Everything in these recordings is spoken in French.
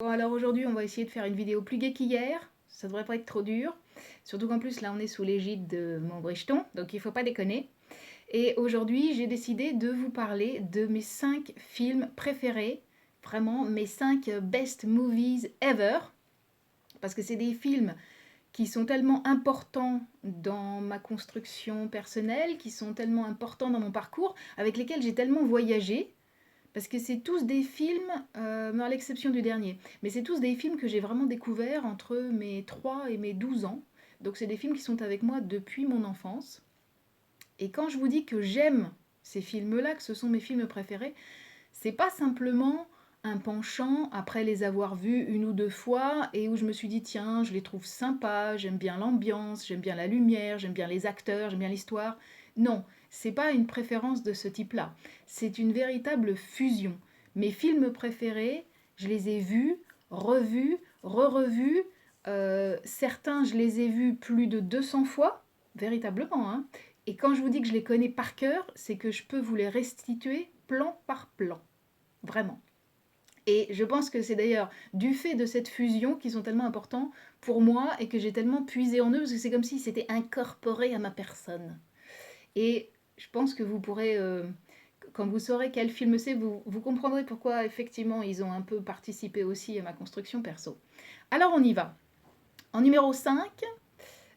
Bon, alors aujourd'hui, on va essayer de faire une vidéo plus gaie qu'hier. Ça devrait pas être trop dur. Surtout qu'en plus, là, on est sous l'égide de Montbricheton, donc il faut pas déconner. Et aujourd'hui, j'ai décidé de vous parler de mes 5 films préférés. Vraiment, mes 5 best movies ever. Parce que c'est des films qui sont tellement importants dans ma construction personnelle, qui sont tellement importants dans mon parcours, avec lesquels j'ai tellement voyagé. Parce que c'est tous des films, à l'exception du dernier, mais c'est tous des films que j'ai vraiment découverts entre mes 3 et mes 12 ans. Donc c'est des films qui sont avec moi depuis mon enfance. Et quand je vous dis que j'aime ces films-là, que ce sont mes films préférés, c'est pas simplement un penchant après les avoir vus une ou deux fois et où je me suis dit tiens, je les trouve sympas, j'aime bien l'ambiance, j'aime bien la lumière, j'aime bien les acteurs, j'aime bien l'histoire. Non, c'est pas une préférence de ce type-là. C'est une véritable fusion. Mes films préférés, je les ai vus, revus, re-revus. Certains, je les ai vus plus de 200 fois, véritablement, hein. Et quand je vous dis que je les connais par cœur, c'est que je peux vous les restituer plan par plan. Vraiment. Et je pense que c'est d'ailleurs du fait de cette fusion qu'ils sont tellement importants pour moi et que j'ai tellement puisé en eux, parce que c'est comme si c'était incorporé à ma personne. Et je pense que vous pourrez, quand vous saurez quel film c'est, vous comprendrez pourquoi effectivement ils ont un peu participé aussi à ma construction perso. Alors on y va. En numéro 5,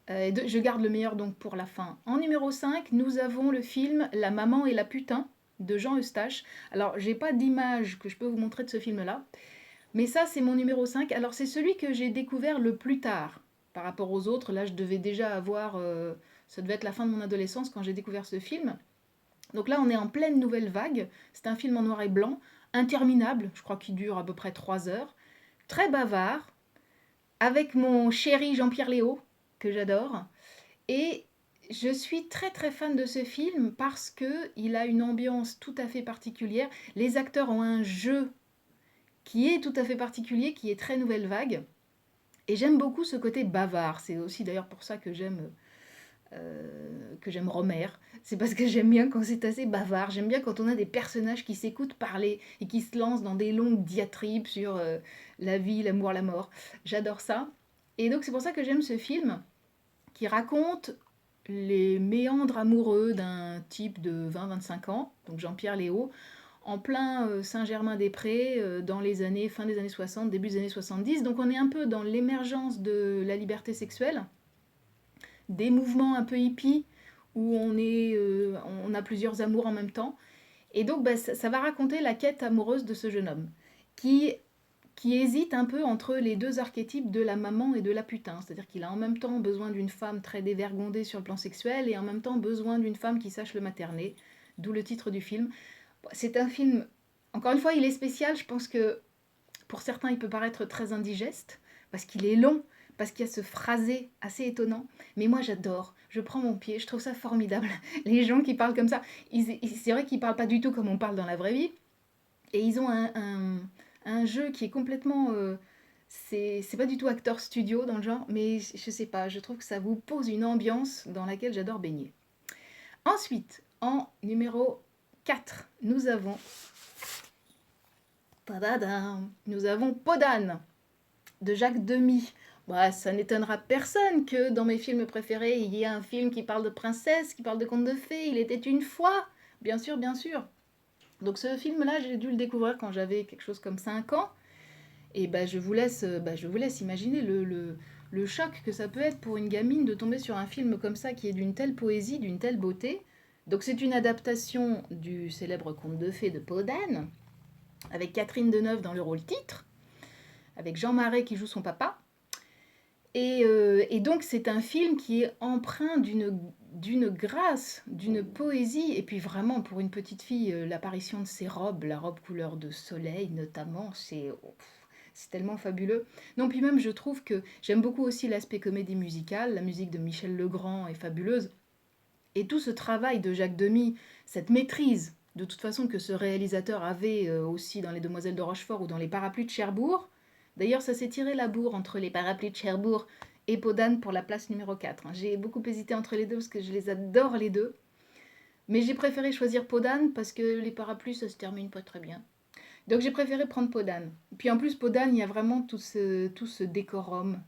je garde le meilleur donc pour la fin. En numéro 5, nous avons le film La maman et la putain de Jean Eustache. Alors, j'ai pas d'image que je peux vous montrer de ce film-là, mais ça, c'est mon numéro 5. Alors, c'est celui que j'ai découvert le plus tard par rapport aux autres. Là, je devais déjà avoir. Ça devait être la fin de mon adolescence quand j'ai découvert ce film. Donc là, on est en pleine nouvelle vague. C'est un film en noir et blanc, interminable. Je crois qu'il dure à peu près 3 heures. Très bavard, avec mon chéri Jean-Pierre Léaud, que j'adore. Et je suis très très fan de ce film parce que il a une ambiance tout à fait particulière. Les acteurs ont un jeu qui est tout à fait particulier, qui est très nouvelle vague. Et j'aime beaucoup ce côté bavard. C'est aussi d'ailleurs pour ça que j'aime Romer. C'est parce que j'aime bien quand c'est assez bavard. J'aime bien quand on a des personnages qui s'écoutent parler et qui se lancent dans des longues diatribes sur la vie, l'amour, la mort. J'adore ça. Et donc c'est pour ça que j'aime ce film qui raconte les méandres amoureux d'un type de 20-25 ans, donc Jean-Pierre Léaud, en plein Saint-Germain-des-Prés, dans les années, fin des années 60, début des années 70. Donc on est un peu dans l'émergence de la liberté sexuelle, des mouvements un peu hippies, où on a plusieurs amours en même temps. Et donc ça va raconter la quête amoureuse de ce jeune homme, qui qui hésite un peu entre les deux archétypes de la maman et de la putain. C'est-à-dire qu'il a en même temps besoin d'une femme très dévergondée sur le plan sexuel et en même temps besoin d'une femme qui sache le materner, d'où le titre du film. C'est un film, encore une fois, il est spécial. Je pense que pour certains, il peut paraître très indigeste parce qu'il est long, parce qu'il y a ce phrasé assez étonnant. Mais moi, j'adore. Je prends mon pied, je trouve ça formidable. Les gens qui parlent comme ça, c'est vrai qu'ils parlent pas du tout comme on parle dans la vraie vie. Et ils ont un jeu qui est complètement. C'est pas du tout acteur studio dans le genre, mais je sais pas, je trouve que ça vous pose une ambiance dans laquelle j'adore baigner. Ensuite, en numéro 4, nous avons. Tadadam, nous avons Podane de Jacques Demy. Bah, ça n'étonnera personne que dans mes films préférés, il y ait un film qui parle de princesse, qui parle de contes de fées. Il était une fois, bien sûr, bien sûr. Donc ce film-là, j'ai dû le découvrir quand j'avais quelque chose comme 5 ans. Et je vous laisse imaginer le choc que ça peut être pour une gamine de tomber sur un film comme ça qui est d'une telle poésie, d'une telle beauté. Donc c'est une adaptation du célèbre conte de fées de Podane, avec Catherine Deneuve dans le rôle titre, avec Jean Marais qui joue son papa. Et donc c'est un film qui est empreint d'une grâce, d'une poésie, et puis vraiment pour une petite fille, l'apparition de ses robes, la robe couleur de soleil notamment, c'est tellement fabuleux. Non, puis même je trouve que j'aime beaucoup aussi l'aspect comédie musicale, la musique de Michel Legrand est fabuleuse, et tout ce travail de Jacques Demy, cette maîtrise de toute façon que ce réalisateur avait aussi dans Les Demoiselles de Rochefort ou dans Les Parapluies de Cherbourg. D'ailleurs, ça s'est tiré la bourre entre Les Parapluies de Cherbourg et Podane pour la place numéro 4. J'ai beaucoup hésité entre les deux parce que je les adore les deux. Mais j'ai préféré choisir Podane parce que Les Parapluies, ça se termine pas très bien. Donc j'ai préféré prendre Podane. Puis en plus, Podane, il y a vraiment tout ce décorum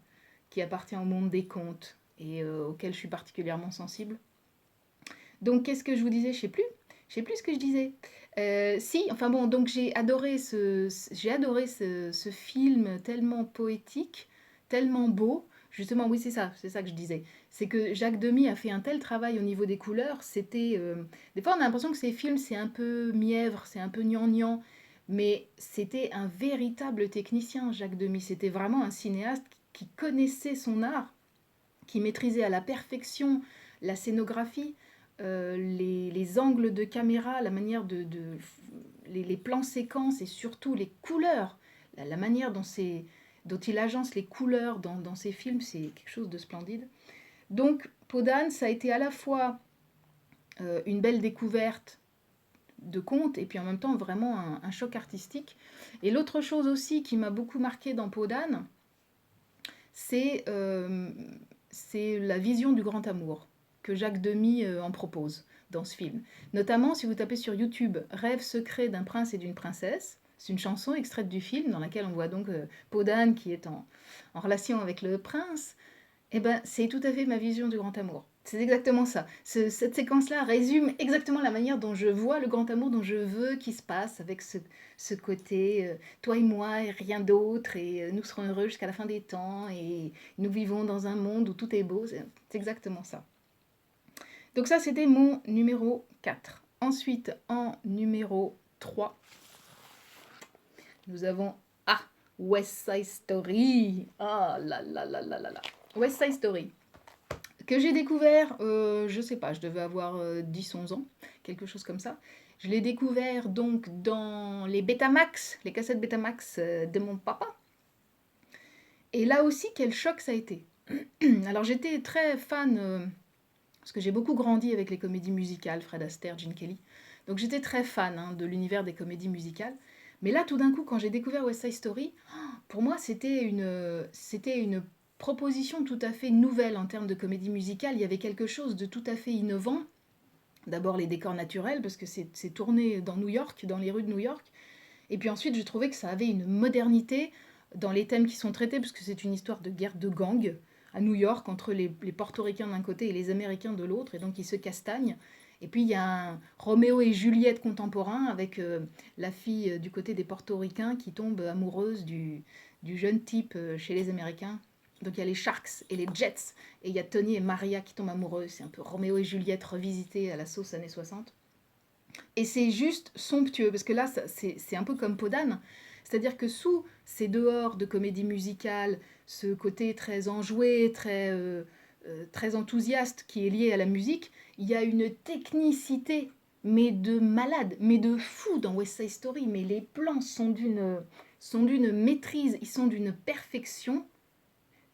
qui appartient au monde des contes et auquel je suis particulièrement sensible. Donc qu'est-ce que je vous disais? Je sais plus. Je sais plus ce que je disais. Si, enfin bon, donc j'ai adoré ce film tellement poétique, tellement beau. Justement, oui, c'est ça que je disais. C'est que Jacques Demy a fait un tel travail au niveau des couleurs. Des fois, on a l'impression que ces films, c'est un peu mièvre, c'est un peu gnangnan. Mais c'était un véritable technicien, Jacques Demy. C'était vraiment un cinéaste qui connaissait son art, qui maîtrisait à la perfection la scénographie, les angles de caméra, la manière les plans séquences et surtout les couleurs, la manière dont il agence les couleurs dans ses films, c'est quelque chose de splendide. Donc Podane, ça a été à la fois une belle découverte de conte et puis en même temps vraiment un choc artistique. Et l'autre chose aussi qui m'a beaucoup marqué dans Podane, c'est la vision du grand amour que Jacques Demy en propose dans ce film. Notamment, si vous tapez sur YouTube Rêve secret d'un prince et d'une princesse, c'est une chanson extraite du film dans laquelle on voit donc Podane qui est en relation avec le prince. Eh ben, c'est tout à fait ma vision du grand amour. C'est exactement ça. Cette séquence-là résume exactement la manière dont je vois le grand amour, dont je veux qu'il se passe, avec ce côté toi et moi et rien d'autre, et nous serons heureux jusqu'à la fin des temps, et nous vivons dans un monde où tout est beau. C'est exactement ça. Donc ça, c'était mon numéro 4. Ensuite, en numéro 3, nous avons West Side Story. Ah là là là là là là. West Side Story. Que j'ai découvert, je sais pas, je devais avoir 10-11 ans, quelque chose comme ça. Je l'ai découvert donc dans les Betamax, les cassettes Betamax de mon papa. Et là aussi, quel choc ça a été. Alors j'étais très fan, parce que j'ai beaucoup grandi avec les comédies musicales, Fred Astaire, Gene Kelly. Donc j'étais très fan de l'univers des comédies musicales. Mais là, tout d'un coup, quand j'ai découvert West Side Story, pour moi, c'était une proposition tout à fait nouvelle en termes de comédie musicale. Il y avait quelque chose de tout à fait innovant. D'abord les décors naturels, parce que c'est tourné dans New York, dans les rues de New York. Et puis ensuite, je trouvais que ça avait une modernité dans les thèmes qui sont traités, parce que c'est une histoire de guerre de gang à New York entre les portoricains d'un côté et les américains de l'autre, et donc ils se castagnent. Et puis il y a un Roméo et Juliette contemporain avec la fille du côté des portoricains qui tombe amoureuse du jeune type chez les Américains. Donc il y a les Sharks et les Jets, et il y a Tony et Maria qui tombent amoureux. C'est un peu Roméo et Juliette revisité à la sauce années 60. Et c'est juste somptueux, parce que là, c'est un peu comme Podane. C'est-à-dire que sous ces dehors de comédie musicale, ce côté très enjoué, très enthousiaste qui est lié à la musique, il y a une technicité, mais de malade, mais de fou dans West Side Story. Mais les plans sont d'une maîtrise, ils sont d'une perfection.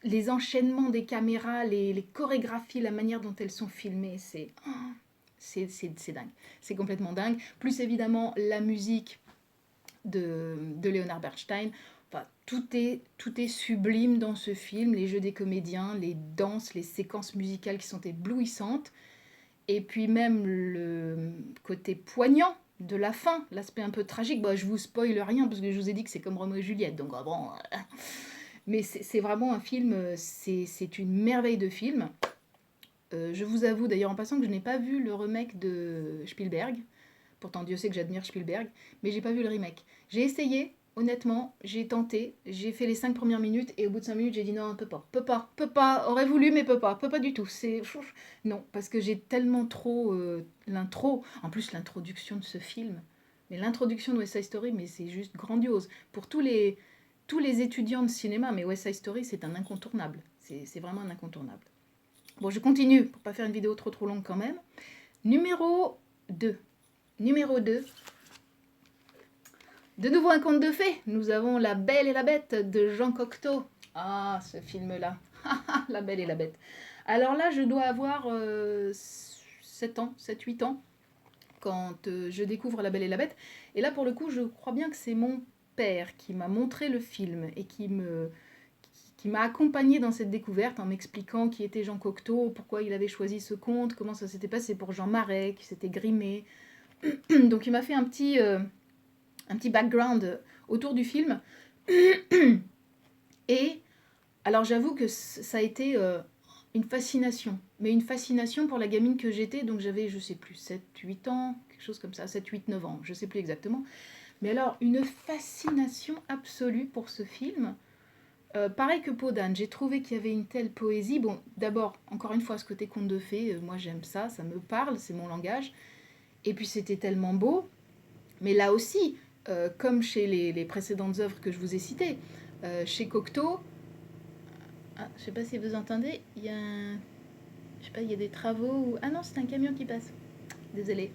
Les enchaînements des caméras, les chorégraphies, la manière dont elles sont filmées, c'est dingue. C'est complètement dingue. Plus évidemment la musique de Leonard Bernstein. Enfin, tout est sublime dans ce film. Les jeux des comédiens, les danses, les séquences musicales qui sont éblouissantes. Et puis même le côté poignant de la fin, l'aspect un peu tragique. Bah, je vous spoil rien parce que je vous ai dit que c'est comme Roméo et Juliette. Donc bon, mais c'est vraiment un film, c'est une merveille de film. Je vous avoue d'ailleurs en passant que je n'ai pas vu le remake de Spielberg. Pourtant Dieu sait que j'admire Spielberg, mais j'ai pas vu le remake. J'ai essayé, honnêtement, j'ai tenté, j'ai fait les 5 premières minutes et au bout de 5 minutes j'ai dit non, peut pas, aurait voulu mais peut pas du tout. Non, parce que j'ai tellement trop l'intro, en plus l'introduction de ce film, mais l'introduction de West Side Story, mais c'est juste grandiose. Pour tous les étudiants de cinéma, mais West Side Story c'est un incontournable, c'est vraiment un incontournable. Bon, je continue pour pas faire une vidéo trop longue quand même. Numéro 2. Numéro 2. De nouveau un conte de fées. Nous avons La Belle et la Bête de Jean Cocteau. Ah, ce film-là. La Belle et la Bête. Alors là, je dois avoir 7 ans, 7-8 ans, quand je découvre La Belle et la Bête. Et là, pour le coup, je crois bien que c'est mon père qui m'a montré le film et qui m'a accompagnée dans cette découverte en m'expliquant qui était Jean Cocteau, pourquoi il avait choisi ce conte, comment ça s'était passé pour Jean Marais, qui s'était grimé. Donc il m'a fait un petit un petit background autour du film. Et alors j'avoue que ça a été une fascination. Mais une fascination pour la gamine que j'étais. Donc j'avais, je sais plus, 7, 8 ans, quelque chose comme ça, 7, 8, 9 ans, je sais plus exactement. Mais alors, une fascination absolue pour ce film. Pareil que Peau d'âne, j'ai trouvé qu'il y avait une telle poésie. Bon, d'abord, encore une fois, ce côté conte de fées, moi j'aime ça, ça me parle, c'est mon langage. Et puis c'était tellement beau. Mais là aussi, comme chez les précédentes œuvres que je vous ai citées, chez Cocteau, ah, je sais pas si vous entendez, il y a je sais pas, il y a des travaux ou... Ah non, c'est un camion qui passe. Désolée.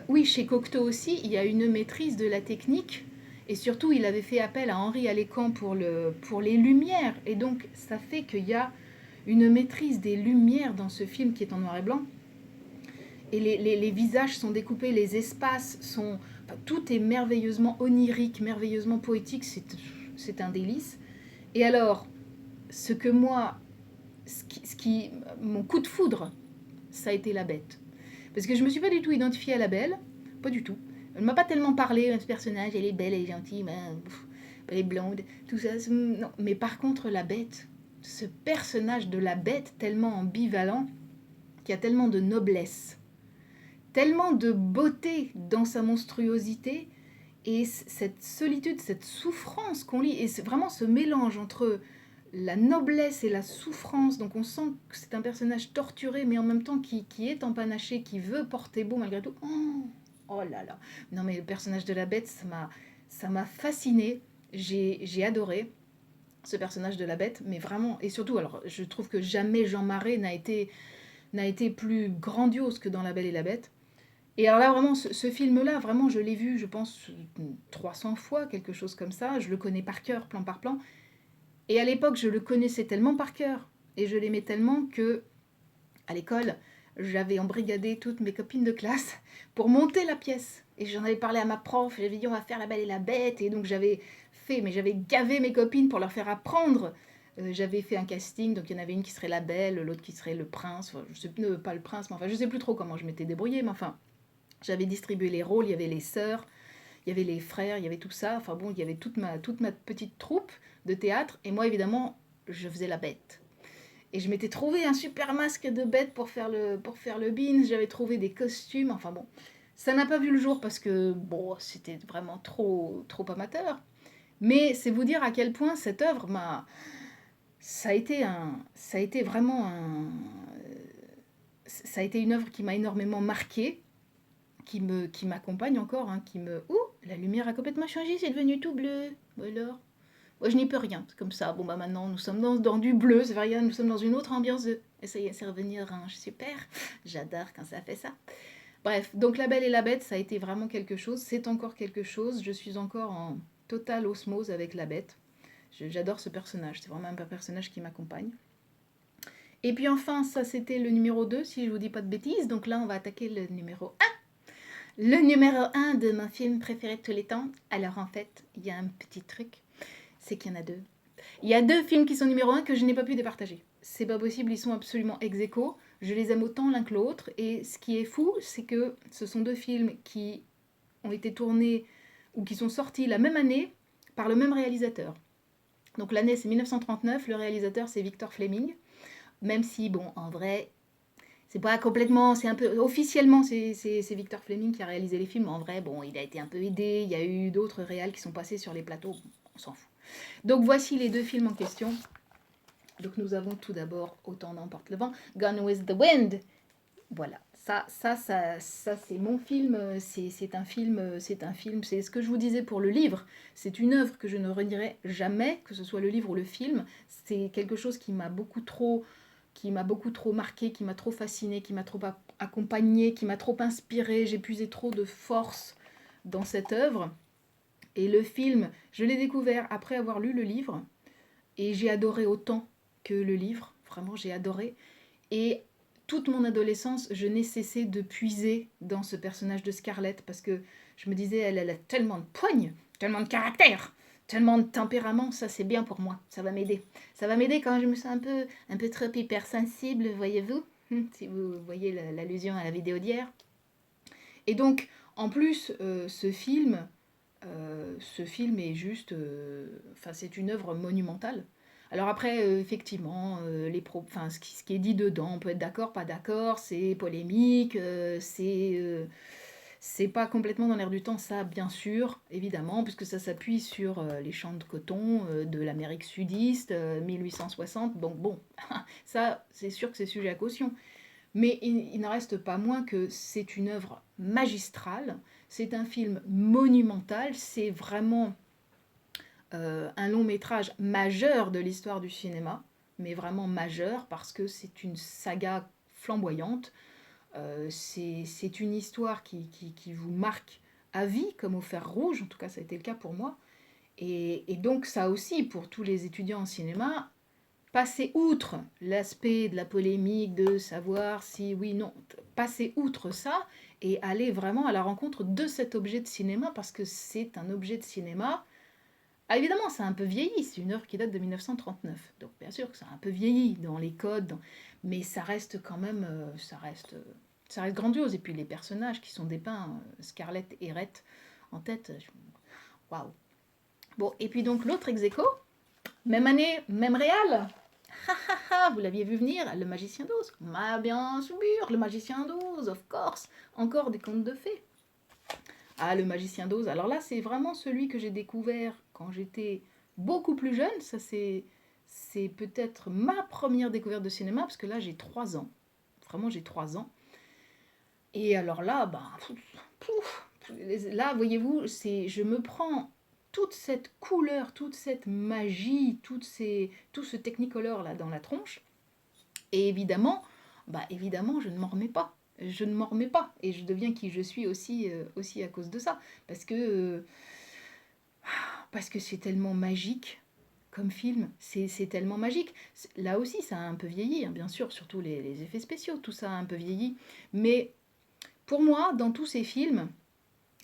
Oui, chez Cocteau aussi, il y a une maîtrise de la technique. Et surtout, il avait fait appel à Henri Alécan pour les lumières. Et donc, ça fait qu'il y a une maîtrise des lumières dans ce film qui est en noir et blanc. Et les visages sont découpés, les espaces sont... Enfin, tout est merveilleusement onirique, merveilleusement poétique. C'est un délice. Et alors, ce que moi... mon coup de foudre, ça a été La Bête. Parce que je me suis pas du tout identifiée à la Belle, pas du tout. Elle m'a pas tellement parlé, ce personnage, elle est belle, elle est gentille, elle est blonde, tout ça. Non. Mais par contre, la Bête, ce personnage de la Bête, tellement ambivalent, qui a tellement de noblesse, tellement de beauté dans sa monstruosité, et cette solitude, cette souffrance qu'on lit, et c'est vraiment ce mélange entre la noblesse et la souffrance. Donc on sent que c'est un personnage torturé, mais en même temps qui est empanaché, qui veut porter beau malgré tout. Oh là là. Non mais le personnage de la Bête, ça m'a fasciné. J'ai adoré ce personnage de la Bête, mais vraiment, et surtout, alors je trouve que jamais Jean Marais n'a été plus grandiose que dans La Belle et la Bête. Et alors là, vraiment, ce film-là, vraiment, je l'ai vu, je pense, 300 fois, quelque chose comme ça. Je le connais par cœur, plan par plan. Et à l'époque, je le connaissais tellement par cœur et je l'aimais tellement que, à l'école, j'avais embrigadé toutes mes copines de classe pour monter la pièce. Et j'en avais parlé à ma prof, j'avais dit on va faire La Belle et la Bête. Et donc j'avais gavé mes copines pour leur faire apprendre. J'avais fait un casting, donc il y en avait une qui serait la Belle, l'autre qui serait le prince. Enfin, je sais pas le prince, mais enfin je sais plus trop comment je m'étais débrouillée, mais enfin j'avais distribué les rôles, il y avait les sœurs, il y avait les frères, il y avait tout ça. Enfin bon, il y avait toute ma petite troupe de théâtre. Et moi, évidemment, je faisais la Bête. Et je m'étais trouvé un super masque de Bête pour faire le bean. J'avais trouvé des costumes. Enfin bon, ça n'a pas vu le jour parce que, bon, c'était vraiment trop amateur. Mais c'est vous dire à quel point cette œuvre m'a... Ça a été vraiment un... Ça a été une œuvre qui m'a énormément marquée, qui m'accompagne encore, hein, Ouh, la lumière a complètement changé, c'est devenu tout bleu. Alors, moi, je n'y peux rien, c'est comme ça. Bon, bah maintenant, nous sommes dans du bleu, ça fait rien, nous sommes dans une autre ambiance de... Et ça y est, c'est revenu orange, super. J'adore quand ça fait ça. Bref, donc La Belle et la Bête, ça a été vraiment quelque chose, c'est encore quelque chose. Je suis encore en totale osmose avec la Bête. J'adore ce personnage, c'est vraiment un personnage qui m'accompagne. Et puis enfin, ça c'était le numéro 2, si je vous dis pas de bêtises. Donc là, on va attaquer le numéro 1. Le numéro 1 de mon film préféré de tous les temps. Alors en fait, il y a un petit truc, c'est qu'il y en a deux. Il y a deux films qui sont numéro 1 que je n'ai pas pu départager. C'est pas possible, ils sont absolument ex aequo. Je les aime autant l'un que l'autre. Et ce qui est fou, c'est que ce sont deux films qui ont été tournés ou qui sont sortis la même année par le même réalisateur. Donc l'année c'est 1939, le réalisateur c'est Victor Fleming. Même si, bon, en vrai, c'est pas complètement, c'est un peu, officiellement c'est Victor Fleming qui a réalisé les films. En vrai, bon, il a été un peu aidé, il y a eu d'autres réals qui sont passés sur les plateaux, on s'en fout. Donc voici les deux films en question. Donc nous avons tout d'abord Autant n'emporte le vent, Gone with the Wind. Voilà, ça c'est mon film, c'est un film, c'est ce que je vous disais pour le livre. C'est une œuvre que je ne redirai jamais, que ce soit le livre ou le film. C'est quelque chose qui m'a beaucoup trop marqué, qui m'a trop fasciné, qui m'a trop accompagné, qui m'a trop inspiré. J'ai puisé trop de force dans cette œuvre. Et le film, je l'ai découvert après avoir lu le livre. Et j'ai adoré autant que le livre. Vraiment, j'ai adoré. Et toute mon adolescence, je n'ai cessé de puiser dans ce personnage de Scarlett parce que je me disais, elle a tellement de poigne, tellement de caractère, tellement de tempérament, ça c'est bien pour moi, ça va m'aider. Ça va m'aider quand je me sens un peu trop hypersensible, voyez-vous, si vous voyez l'allusion à la vidéo d'hier. Et donc, en plus, ce film, Ce film est juste, enfin c'est une œuvre monumentale. Alors après, effectivement, ce qui est dit dedans, on peut être d'accord, pas d'accord, c'est polémique, c'est pas complètement dans l'air du temps, ça, bien sûr, évidemment, puisque ça s'appuie sur les champs de coton de l'Amérique sudiste, 1860. Donc bon, ça, c'est sûr que c'est sujet à caution. Mais il n'en reste pas moins que c'est une œuvre magistrale, c'est un film monumental, c'est vraiment un long métrage majeur de l'histoire du cinéma, mais vraiment majeur parce que c'est une saga flamboyante. C'est une histoire qui vous marque à vie, comme au fer rouge, en tout cas ça a été le cas pour moi. Et donc ça aussi, pour tous les étudiants en cinéma, passer outre l'aspect de la polémique, de savoir si oui, non, passer outre ça et aller vraiment à la rencontre de cet objet de cinéma, parce que c'est un objet de cinéma. Ah, évidemment, ça a un peu vieilli, c'est une œuvre qui date de 1939, donc bien sûr que ça a un peu vieilli dans les codes, mais ça reste quand même, ça reste grandiose. Et puis les personnages qui sont dépeints, Scarlett et Rhett en tête, waouh. Bon, et puis donc l'autre ex aequo, même année, même réal. Vous l'aviez vu venir, Le Magicien d'Oz. Ah, bien sûr, Le Magicien d'Oz, of course. Encore des contes de fées. Ah, Le Magicien d'Oz. Alors là, c'est vraiment celui que j'ai découvert quand j'étais beaucoup plus jeune. Ça, c'est peut-être ma première découverte de cinéma, parce que là, j'ai 3 ans. Vraiment, j'ai 3 ans. Et alors là, là, voyez-vous, je me prends toute cette couleur, toute cette magie, tout ce technicolor là dans la tronche. Et évidemment, évidemment, je ne m'en remets pas. Je ne m'en remets pas. Et je deviens qui je suis aussi à cause de ça. Parce que c'est tellement magique comme film. C'est tellement magique. Là aussi, ça a un peu vieilli, hein, bien sûr, surtout les effets spéciaux. Tout ça a un peu vieilli. Mais pour moi, dans tous ces films,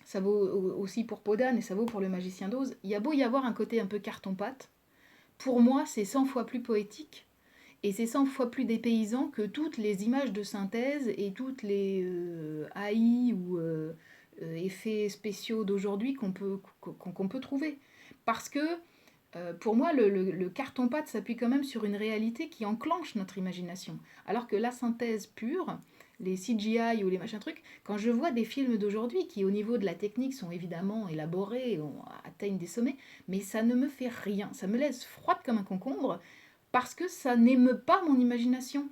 ça vaut aussi pour Podane et ça vaut pour Le Magicien d'Oz, il y a beau y avoir un côté un peu carton-pâte. Pour moi, c'est 100 fois plus poétique. Et c'est 100 fois plus dépaysant que toutes les images de synthèse et toutes les AI ou effets spéciaux d'aujourd'hui qu'on peut trouver. Parce que pour moi, le carton-pâte s'appuie quand même sur une réalité qui enclenche notre imagination. Alors que la synthèse pure, les CGI ou les machins trucs, quand je vois des films d'aujourd'hui qui, au niveau de la technique, sont évidemment élaborés, atteignent des sommets, mais ça ne me fait rien. Ça me laisse froide comme un concombre parce que ça n'émeut pas mon imagination.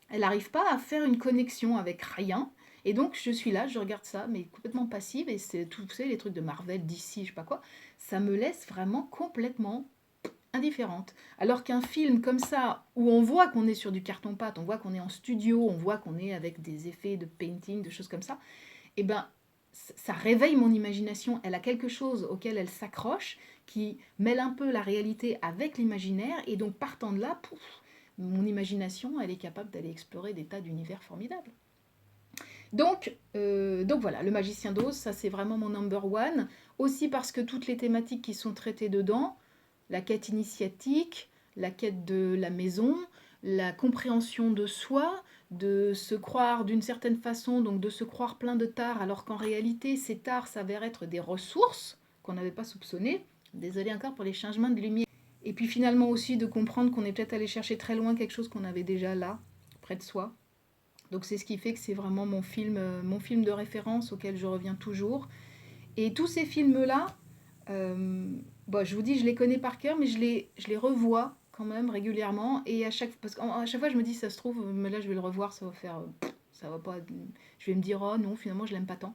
Elle n'arrive pas à faire une connexion avec rien. Et donc je suis là, je regarde ça, mais complètement passive, et c'est tout, vous savez, les trucs de Marvel, DC, je sais pas quoi, ça me laisse vraiment complètement indifférente. Alors qu'un film comme ça, où on voit qu'on est sur du carton-pâte, on voit qu'on est en studio, on voit qu'on est avec des effets de painting, de choses comme ça, eh ben ça réveille mon imagination. Elle a quelque chose auquel elle s'accroche, qui mêle un peu la réalité avec l'imaginaire, et donc partant de là, mon imagination, elle est capable d'aller explorer des tas d'univers formidables. Donc voilà, Le Magicien d'Oz, ça c'est vraiment mon number one. Aussi parce que toutes les thématiques qui sont traitées dedans, la quête initiatique, la quête de la maison, la compréhension de soi, de se croire d'une certaine façon, donc de se croire plein de tares, alors qu'en réalité, ces tares s'avèrent être des ressources qu'on n'avait pas soupçonnées. Désolée encore pour les changements de lumière. Et puis finalement aussi de comprendre qu'on est peut-être allé chercher très loin quelque chose qu'on avait déjà là, près de soi. Donc c'est ce qui fait que c'est vraiment mon film de référence auquel je reviens toujours. Et tous ces films-là, je vous dis, je les connais par cœur, mais je les revois quand même régulièrement. Et parce qu'à chaque fois, je me dis, ça se trouve, mais là, je vais le revoir, ça va faire, ça va pas. Je vais me dire, oh non, finalement, je l'aime pas tant.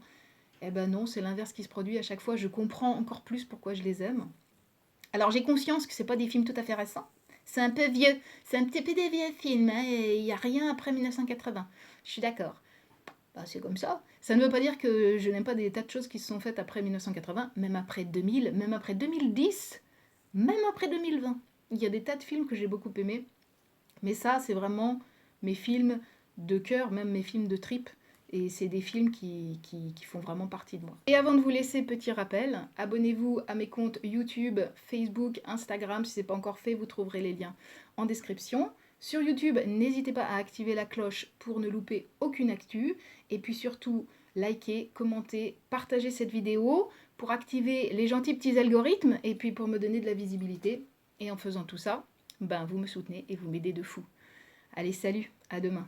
Eh ben non, c'est l'inverse qui se produit. À chaque fois, je comprends encore plus pourquoi je les aime. Alors, j'ai conscience que c'est pas des films tout à fait récents. C'est un peu vieux. C'est un petit peu des vieux films. Hein, il n'y a rien après 1980. Je suis d'accord. C'est comme ça. Ça ne veut pas dire que je n'aime pas des tas de choses qui se sont faites après 1980, même après 2000, même après 2010, même après 2020. Il y a des tas de films que j'ai beaucoup aimés, mais ça, c'est vraiment mes films de cœur, même mes films de trip, et c'est des films qui font vraiment partie de moi. Et avant de vous laisser, petit rappel, abonnez-vous à mes comptes YouTube, Facebook, Instagram. Si ce n'est pas encore fait, vous trouverez les liens en description. Sur YouTube, n'hésitez pas à activer la cloche pour ne louper aucune actu. Et puis surtout, likez, commentez, partagez cette vidéo pour activer les gentils petits algorithmes et puis pour me donner de la visibilité. Et en faisant tout ça, ben vous me soutenez et vous m'aidez de fou. Allez, salut, à demain.